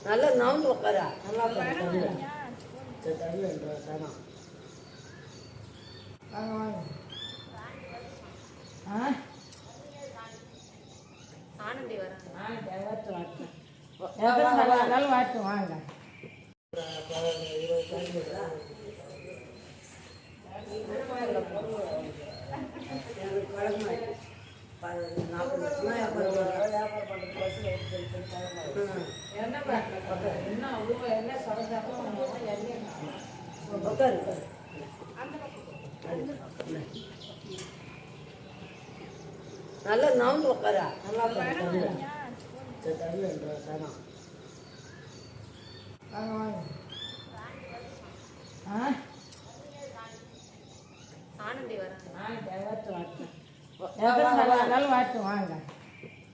நல்லா நவுந்து உட்காரா நல்லா ஆனந்தி வரேன் வாட்டு வாங்க நல்லா நவுந்து உட்காரா நல்லா ஆனந்தி வரேன் வாட்டு வாங்க